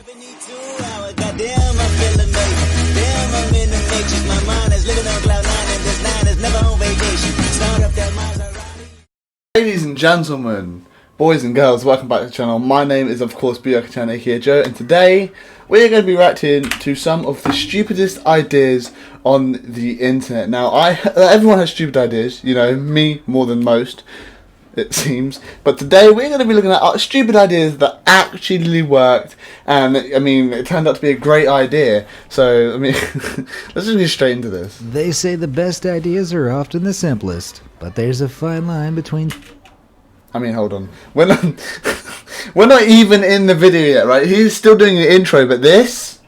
72 hours, goddamn, I'm feeling amazing. Damn, I'm in the matrix. My mind is living on cloud nine, and this nine is never on vacation. Start up that Maserati. Ladies and gentlemen, boys and girls, welcome back to the channel. My name is, of course, Buyaka aka Joe, and today we're going to be reacting to some of the stupidest ideas on the internet. Now, everyone has stupid ideas, you know, me more than most, it seems. But today we're going to be looking at stupid ideas that actually worked, and I mean, it turned out to be a great idea. So, I mean, let's just get straight into this. They say the best ideas are often the simplest, but there's a fine line between... I mean, hold on. We're not even in the video yet, right? He's still doing the intro, but this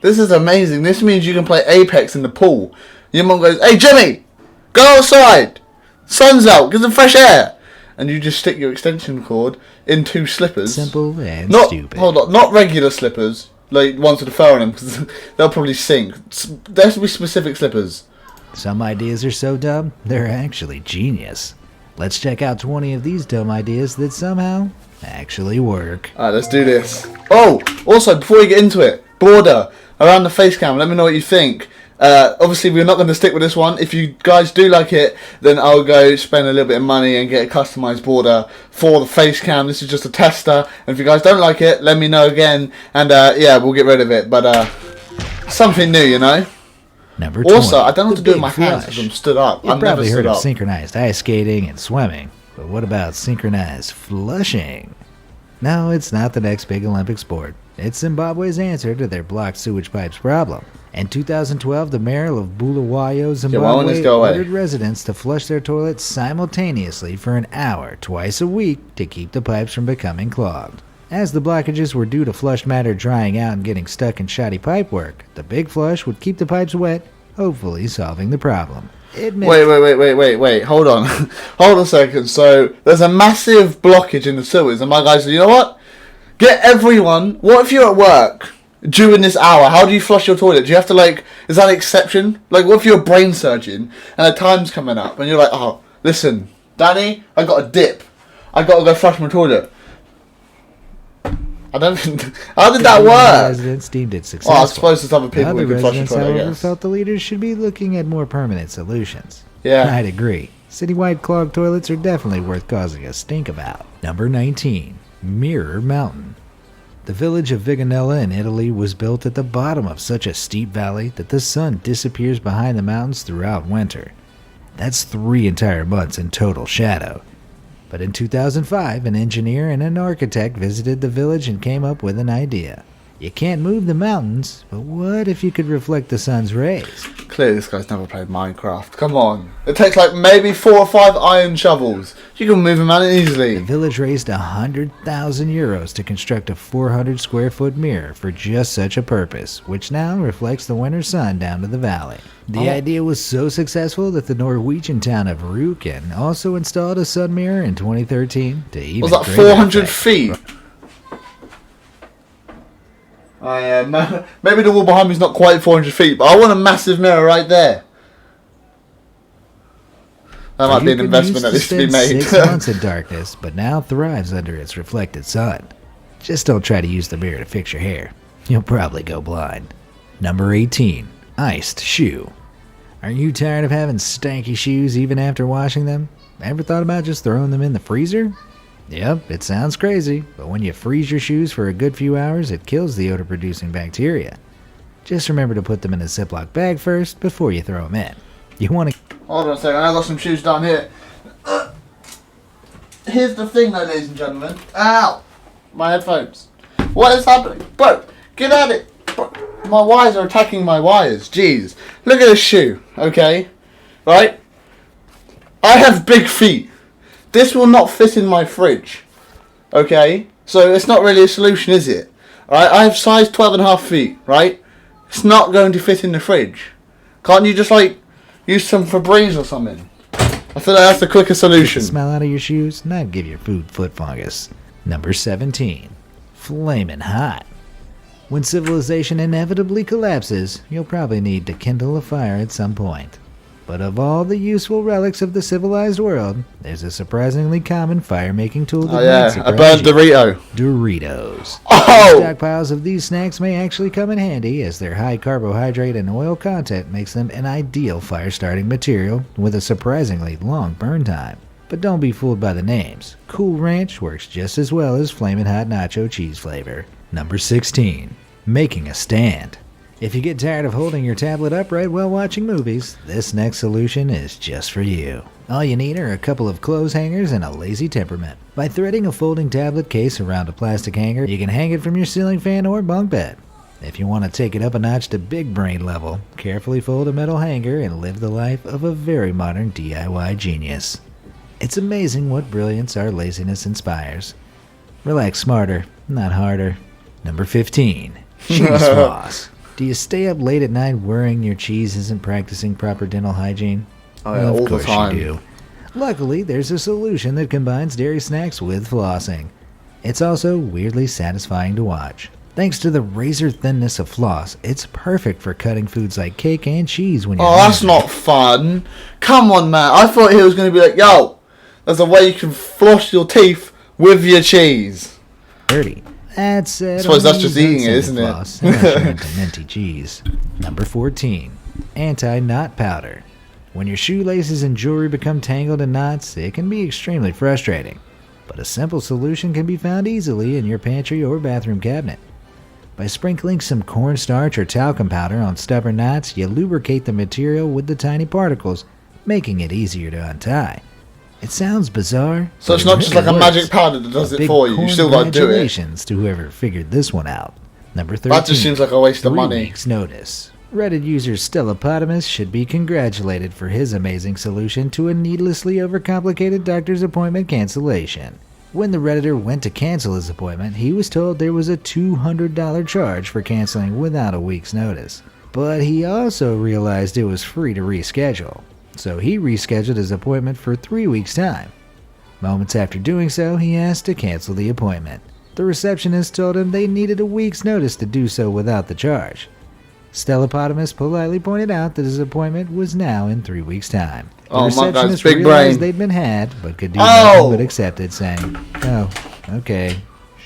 is amazing. This means you can play Apex in the pool. Your mum goes, "Hey, Jimmy, go outside. Sun's out. Get some fresh air." And you just stick your extension cord in two slippers. Simple and stupid. Hold on, not regular slippers, like ones with a fur on them, because they'll probably sink. There has to be specific slippers. Some ideas are so dumb, they're actually genius. Let's check out 20 of these dumb ideas that somehow actually work. Alright, let's do this. Oh, also, before we get into it, border around the face cam, let me know what you think. Obviously, we're not going to stick with this one. If you guys do like it, then I'll go spend a little bit of money and get a customized border for the face cam. This is just a tester. And if you guys don't like it, let me know again. And yeah, we'll get rid of it. But something new, you know? Number 20, also, I don't know what to do with my hands flush. because I'm stood up. You've I've never probably stood heard of up. synchronized ice skating and swimming, but what about synchronized flushing? No, it's not the next big Olympic sport. It's Zimbabwe's answer to their blocked sewage pipes problem. In 2012, the mayor of Bulawayo, Zimbabwe, ordered residents to flush their toilets simultaneously for an hour twice a week to keep the pipes from becoming clogged. As the blockages were due to flushed matter drying out and getting stuck in shoddy pipework, the big flush would keep the pipes wet, hopefully solving the problem. Wait, hold on. Hold on a second. So, there's a massive blockage in the sewers, and my guys said, you know what? Get everyone, what if you're at work during this hour? How do you flush your toilet? Do you have to, like, is that an exception? Like, what if you're a brain surgeon, and the time's coming up, and you're like, oh, listen, Danny, I got a dip. I got to go flush my toilet. I don't think... How did that work? Residents deemed it successful. Well, I suppose there's other people who Other can flush the residents, toilet, I however, guess. felt the leaders should be looking at more permanent solutions. Yeah. I'd agree. Citywide clogged toilets are definitely worth causing a stink about. Number 19. Mirror Mountain. The village of Viganella in Italy was built at the bottom of such a steep valley that the sun disappears behind the mountains throughout winter. That's 3 entire months in total shadow. But in 2005, an engineer and an architect visited the village and came up with an idea. You can't move the mountains, but what if you could reflect the sun's rays? Clearly this guy's never played Minecraft. Come on. It takes like maybe 4 or 5 iron shovels. You can move a mountain easily. The village raised 100,000 euros to construct a 400 square foot mirror for just such a purpose, which now reflects the winter sun down to the valley. The idea was so successful that the Norwegian town of Rjukan also installed a sun mirror in 2013 to even Was that greater 400 effect. feet? Oh yeah, maybe the wall behind me is not quite 400 feet, but I want a massive mirror right there. That might be an investment that needs to be made. 6 months in darkness, but now thrives under its reflected sun. Just don't try to use the mirror to fix your hair. You'll probably go blind. Number 18. Iced shoe. Aren't you tired of having stanky shoes even after washing them? Ever thought about just throwing them in the freezer? Yep, it sounds crazy, but when you freeze your shoes for a good few hours, it kills the odor-producing bacteria. Just remember to put them in a Ziploc bag first before you throw them in. You want to... Hold on a second, I got some shoes down here. Here's the thing though, ladies and gentlemen. Ow! My headphones. What is happening? Bro, get at it! Bro, my wires are attacking my wires. Jeez. Look at this shoe, okay? Right? I have big feet. This will not fit in my fridge. Okay? So it's not really a solution, is it? Alright, I have size 12.5 feet, right? It's not going to fit in the fridge. Can't you just like use some Febreze or something? I feel like that's the quicker solution. Get the smell out of your shoes, not give your food foot fungus. Number 17. Flamin Hot. When civilization inevitably collapses, you'll probably need to kindle a fire at some point. But of all the useful relics of the civilized world, there's a surprisingly common fire-making tool that might a surprise burnt you. Dorito. Doritos. Oh! Stockpiles of these snacks may actually come in handy, as their high carbohydrate and oil content makes them an ideal fire-starting material with a surprisingly long burn time. But don't be fooled by the names. Cool Ranch works just as well as Flamin Hot Nacho Cheese flavor. Number 16. Making a stand. If you get tired of holding your tablet upright while watching movies, this next solution is just for you. All you need are a couple of clothes hangers and a lazy temperament. By threading a folding tablet case around a plastic hanger, you can hang it from your ceiling fan or bunk bed. If you want to take it up a notch to big brain level, carefully fold a metal hanger and live the life of a very modern DIY genius. It's amazing what brilliance our laziness inspires. Relax smarter, not harder. Number 15. Cheese floss. Do you stay up late at night worrying your cheese isn't practicing proper dental hygiene? Oh yeah, all the time. You do. Luckily, there's a solution that combines dairy snacks with flossing. It's also weirdly satisfying to watch. Thanks to the razor thinness of floss, it's perfect for cutting foods like cake and cheese when you're Oh, that's hungry. not fun. Come on, man. I thought he was going to be like, yo, there's a way you can floss your teeth with your cheese. Dirty. That said, I suppose that's only just use eating it, unscented isn't it? floss, unless you're into minty cheese. Number 14. Anti-knot powder. When your shoelaces and jewelry become tangled in knots, it can be extremely frustrating. But a simple solution can be found easily in your pantry or bathroom cabinet. By sprinkling some cornstarch or talcum powder on stubborn knots, you lubricate the material with the tiny particles, making it easier to untie. It sounds bizarre, So but it's it not just really like a works. magic powder that does A it big for you. You still got to do it. congratulations to whoever figured this one out. Number 13. That just seems like a waste of 3 money. weeks notice. Reddit user Stellapotamus should be congratulated for his amazing solution to a needlessly overcomplicated doctor's appointment cancellation. When the Redditor went to cancel his appointment, he was told there was a $200 charge for canceling without a week's notice. But he also realized it was free to reschedule, so he rescheduled his appointment for 3 weeks' time. Moments after doing so, he asked to cancel the appointment. The receptionist told him they needed a week's notice to do so without the charge. Stellapotamus politely pointed out that his appointment was now in 3 weeks' time. The Oh, my guy's receptionist big realized brain. they'd been had, but could do Oh! nothing but accept it, saying, "Oh, okay,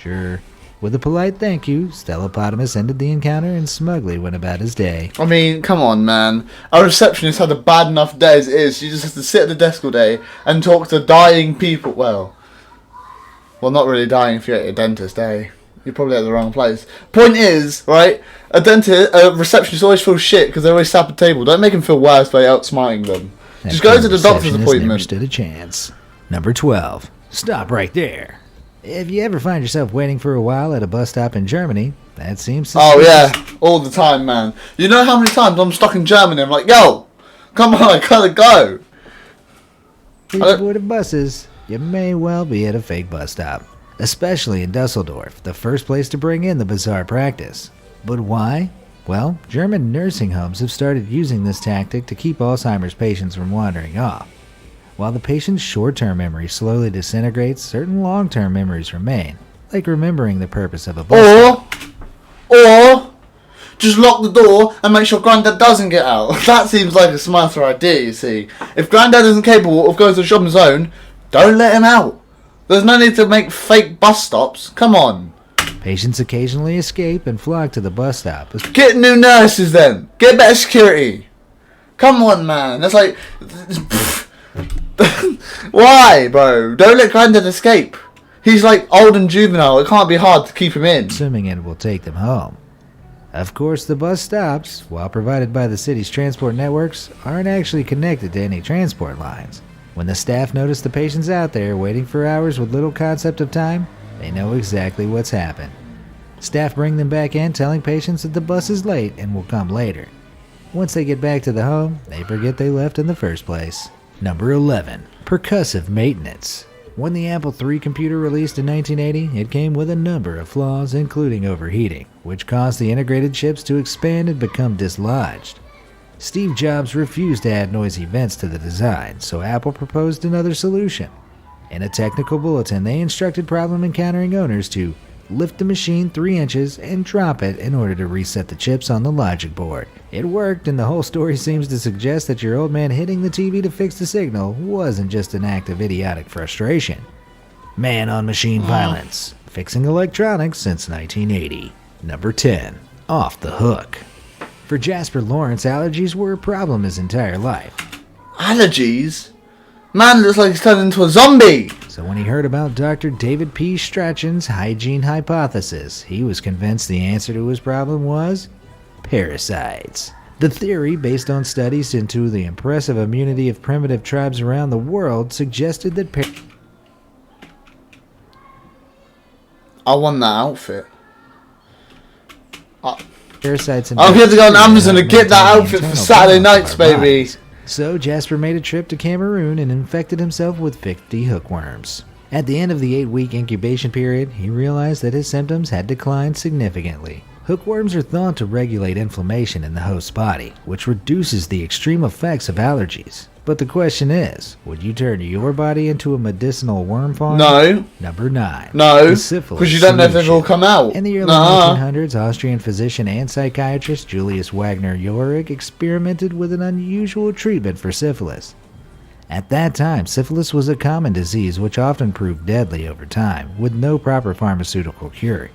sure." With a polite thank you, Stellapotamus ended the encounter and smugly went about his day. I mean, come on, man. Our receptionist had a bad enough day as it is. She just has to sit at the desk all day and talk to dying people. Well, not really dying if you're at a dentist, eh? You're probably at the wrong place. Point is, right, a receptionist always feels shit because they always sap a table. Don't make them feel worse by outsmarting them. That Just go to the doctor's receptionist appointment. Never stood a chance. Number 12. Stop right there. If you ever find yourself waiting for a while at a bus stop in Germany, that seems Oh suspicious. yeah, all the time, man. You know how many times I'm stuck in Germany? I'm like, yo, come on, I gotta go. If you avoided buses, you may well be at a fake bus stop. Especially in Dusseldorf, the first place to bring in the bizarre practice. But why? Well, German nursing homes have started using this tactic to keep Alzheimer's patients from wandering off. While the patient's short-term memory slowly disintegrates, certain long-term memories remain, like remembering the purpose of a bus stop. Or just lock the door and make sure Grandad doesn't get out. That seems like a smarter idea, you see. If Grandad isn't capable of going to the shop on his own, don't let him out. There's no need to make fake bus stops. Come on. Patients occasionally escape and flock to the bus stop. Get new nurses then. Get better security. Come on, man. That's like... Why, bro? Don't let Grandad escape. He's like old and juvenile. It can't be hard to keep him in. Assuming it will take them home. Of course, the bus stops, while provided by the city's transport networks, aren't actually connected to any transport lines. When the staff notice the patients out there waiting for hours with little concept of time, they know exactly what's happened. Staff bring them back in telling patients that the bus is late and will come later. Once they get back to the home, they forget they left in the first place. Number 11. Percussive maintenance. When the Apple III computer released in 1980, it came with a number of flaws, including overheating, which caused the integrated chips to expand and become dislodged. Steve Jobs refused to add noisy vents to the design, so Apple proposed another solution. In a technical bulletin, they instructed problem-encountering owners to lift the machine 3 inches, and drop it in order to reset the chips on the logic board. It worked, and the whole story seems to suggest that your old man hitting the TV to fix the signal wasn't just an act of idiotic frustration. Man-on-machine violence. Fixing electronics since 1980. Number 10. Off the hook. For Jasper Lawrence, allergies were a problem his entire life. Allergies? Man looks like he's turned into a zombie. So when he heard about Dr. David P. Strachan's hygiene hypothesis, he was convinced the answer to his problem was parasites. The theory, based on studies into the impressive immunity of primitive tribes around the world, suggested that I want that outfit. parasites and I'll have to go on Amazon to get that maintain the outfit for internal Saturday balance of nights, our baby. bodies. So Jasper made a trip to Cameroon and infected himself with 50 hookworms. At the end of the 8-week incubation period, he realized that his symptoms had declined significantly. Hookworms are thought to regulate inflammation in the host's body, which reduces the extreme effects of allergies. But the question is, would you turn your body into a medicinal worm farm? No. Number 9. No. The syphilis Because you don't know if solution. it'll come out. In the early Nuh-uh. 1900s, Austrian physician and psychiatrist Julius Wagner Jauregg experimented with an unusual treatment for syphilis. At that time, syphilis was a common disease which often proved deadly over time, with no proper pharmaceutical cure.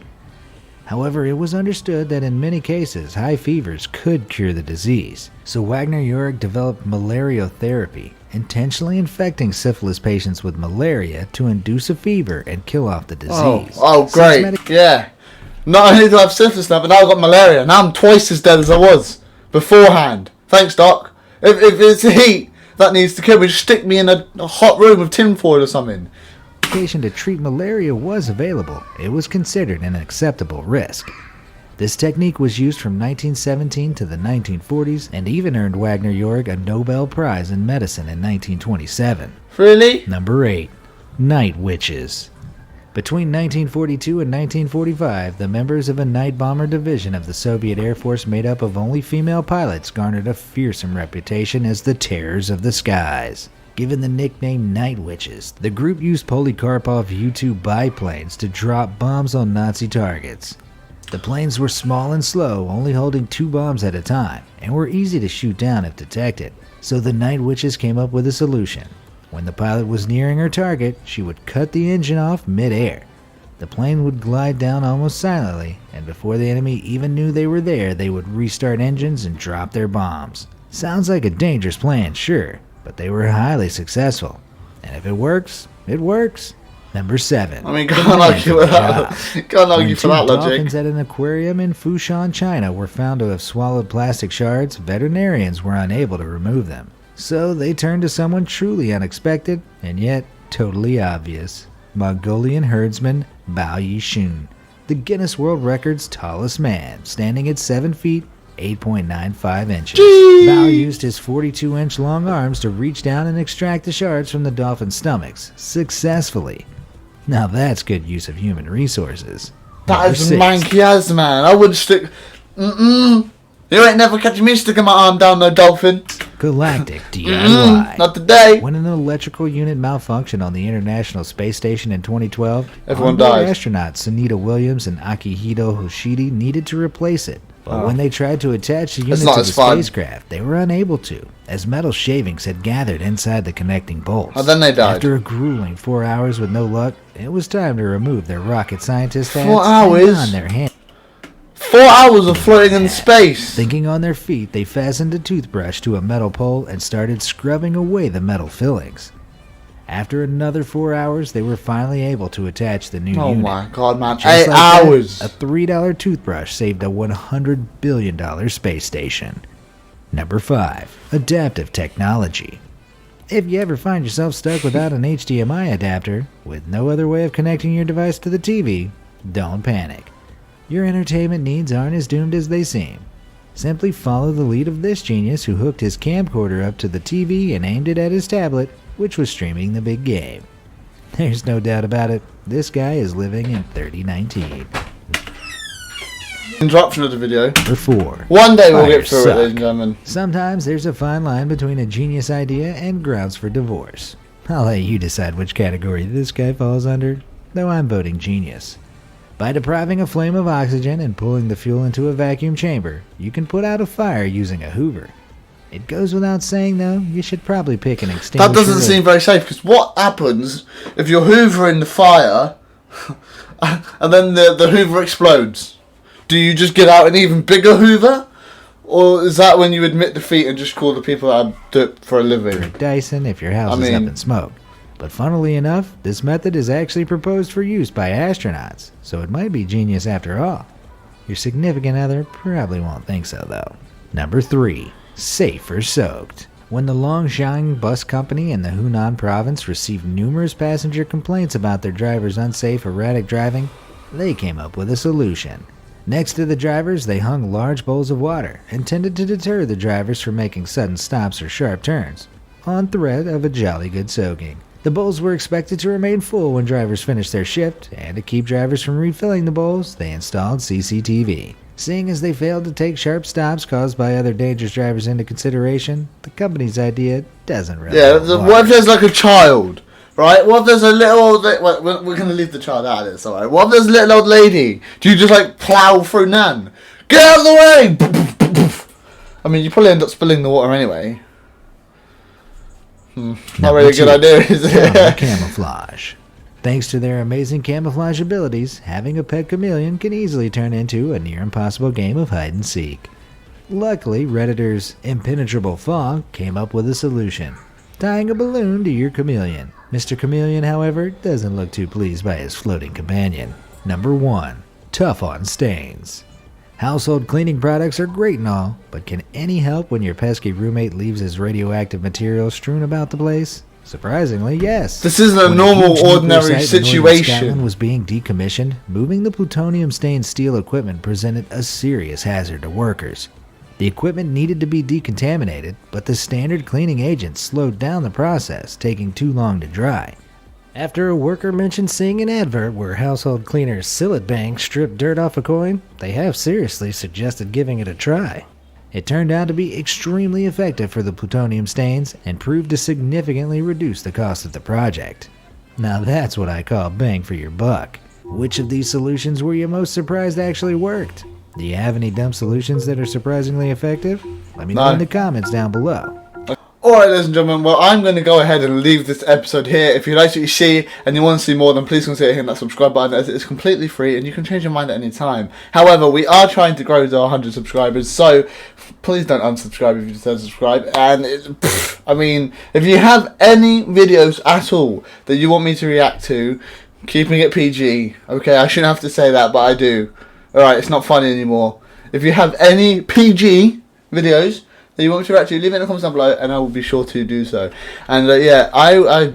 However, it was understood that in many cases, high fevers could cure the disease. So Wagner Jauregg developed malaria therapy, intentionally infecting syphilis patients with malaria to induce a fever and kill off the disease. Oh, great. Yeah. Not only do I have syphilis now, but now I've got malaria. Now I'm twice as dead as I was beforehand. Thanks, Doc. If it's the heat that needs to kill me, just stick me in a hot room with tinfoil or something. Medication to treat malaria was available. It was considered an acceptable risk. This technique was used from 1917 to the 1940s and even earned Wagner Jauregg a Nobel Prize in Medicine in 1927. Really? Number 8. Night Witches. Between 1942 and 1945, the members of a night bomber division of the Soviet Air Force made up of only female pilots garnered a fearsome reputation as the terrors of the skies. Given the nickname Night Witches, the group used Polikarpov U-2 biplanes to drop bombs on Nazi targets. The planes were small and slow, only holding 2 bombs at a time, and were easy to shoot down if detected. So the Night Witches came up with a solution. When the pilot was nearing her target, she would cut the engine off mid-air. The plane would glide down almost silently, and before the enemy even knew they were there, they would restart engines and drop their bombs. Sounds like a dangerous plan, sure, but they were highly successful. And if it works, it works. Number 7. I mean, can't argue with that. Can't argue for that logic. Dolphins at an aquarium in Fushan, China were found to have swallowed plastic shards. Veterinarians were unable to remove them. So they turned to someone truly unexpected and yet totally obvious. Mongolian herdsman Bao Yishun, the Guinness World Record's tallest man, standing at 7 feet 8.95 inches. Bao used his 42-inch long arms to reach down and extract the shards from the dolphin's stomachs successfully. Now that's good use of human resources. That Number is 6. manky as, man. I wouldn't stick... You ain't never catching me sticking my arm down no dolphin. Galactic DIY. Not today. When an electrical unit malfunctioned on the International Space Station in 2012, Everyone onboard died. astronauts Sunita Williams and Akihito Hoshide needed to replace it. But when they tried to attach the unit to not the as fun. spacecraft, they were unable to, as metal shavings had gathered inside the connecting bolts. Oh, then they died. After a grueling 4 hours with no luck, it was time to remove their rocket scientist hats 4 and hours? don their hands. 4 hours of floating in space. Thinking on their feet, they fastened a toothbrush to a metal pole and started scrubbing away the metal fillings. After another 4 hours, they were finally able to attach the new Oh unit. my god, man. Just 8 like that, hours. a $3 toothbrush saved a $100 billion space station. Number 5. Adaptive technology. If you ever find yourself stuck without an HDMI adapter, with no other way of connecting your device to the TV, don't panic. Your entertainment needs aren't as doomed as they seem. Simply follow the lead of this genius who hooked his camcorder up to the TV and aimed it at his tablet, which was streaming the big game. There's no doubt about it, this guy is living in 3019. Interruption of the video. Number 4. One day we'll get Fires through it, suck. ladies and gentlemen. Sometimes there's a fine line between a genius idea and grounds for divorce. I'll let you decide which category this guy falls under, though I'm voting genius. By depriving a flame of oxygen and pulling the fuel into a vacuum chamber, you can put out a fire using a Hoover. It goes without saying, though, you should probably pick an extinguisher. That doesn't seem very safe, because what happens if you're hoovering the fire and then the Hoover explodes? Do you just get out an even bigger Hoover? Or is that when you admit defeat and just call the people that do it for a living? Dyson if your house is up in smoke. But funnily enough, this method is actually proposed for use by astronauts, so it might be genius after all. Your significant other probably won't think so, though. Number 3. Safe or soaked. When the Longshan Bus Company in the Hunan province received numerous passenger complaints about their drivers' unsafe, erratic driving, they came up with a solution. Next to the drivers, they hung large bowls of water, intended to deter the drivers from making sudden stops or sharp turns, on threat of a jolly good soaking. The bowls were expected to remain full when drivers finished their shift, and to keep drivers from refilling the bowls, they installed CCTV. Seeing as they failed to take sharp stops caused by other dangerous drivers into consideration, the company's idea doesn't really what if there's like a child, right? What if there's a little old we're going to leave the child out of this, alright? What if there's a little old lady? Do you just like plow through Nan? Get out of the way! I mean, you probably end up spilling the water anyway. Not really a good idea, is it? Camouflage. Thanks to their amazing camouflage abilities, having a pet chameleon can easily turn into a near impossible game of hide and seek. Luckily, Redditor's impenetrable fog came up with a solution: tying a balloon to your chameleon. Mr. Chameleon, however, doesn't look too pleased by his floating companion. Number 1. Tough on stains. Household cleaning products are great and all, but can any help when your pesky roommate leaves his radioactive material strewn about the place? Surprisingly, yes. This isn't a normal, ordinary situation. Scotland was being decommissioned. Moving the plutonium-stained steel equipment presented a serious hazard to workers. The equipment needed to be decontaminated, but the standard cleaning agent slowed down the process, taking too long to dry. After a worker mentioned seeing an advert where household cleaner Sillet Bang stripped dirt off a coin, they have seriously suggested giving it a try. It turned out to be extremely effective for the plutonium stains and proved to significantly reduce the cost of the project. Now that's what I call bang for your buck. Which of these solutions were you most surprised actually worked? Do you have any dumb solutions that are surprisingly effective? Let me know in the comments down below. Alright, ladies and gentlemen, well, I'm going to go ahead and leave this episode here. If you like what you see and you want to see more, then please consider hitting that subscribe button, as it is completely free and you can change your mind at any time. However, we are trying to grow to 100 subscribers, so please don't unsubscribe if you just don't subscribe. And, I mean, if you have any videos at all that you want me to react to, keeping it PG, okay, I shouldn't have to say that, but I do. Alright, it's not funny anymore. If you have any PG videos that you want me to react to, leave it in the comments down below and I will be sure to do so. And yeah, I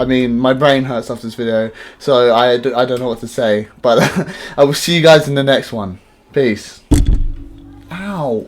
mean, my brain hurts after this video, so I don't know what to say, but I will see you guys in the next one. Peace. Ow.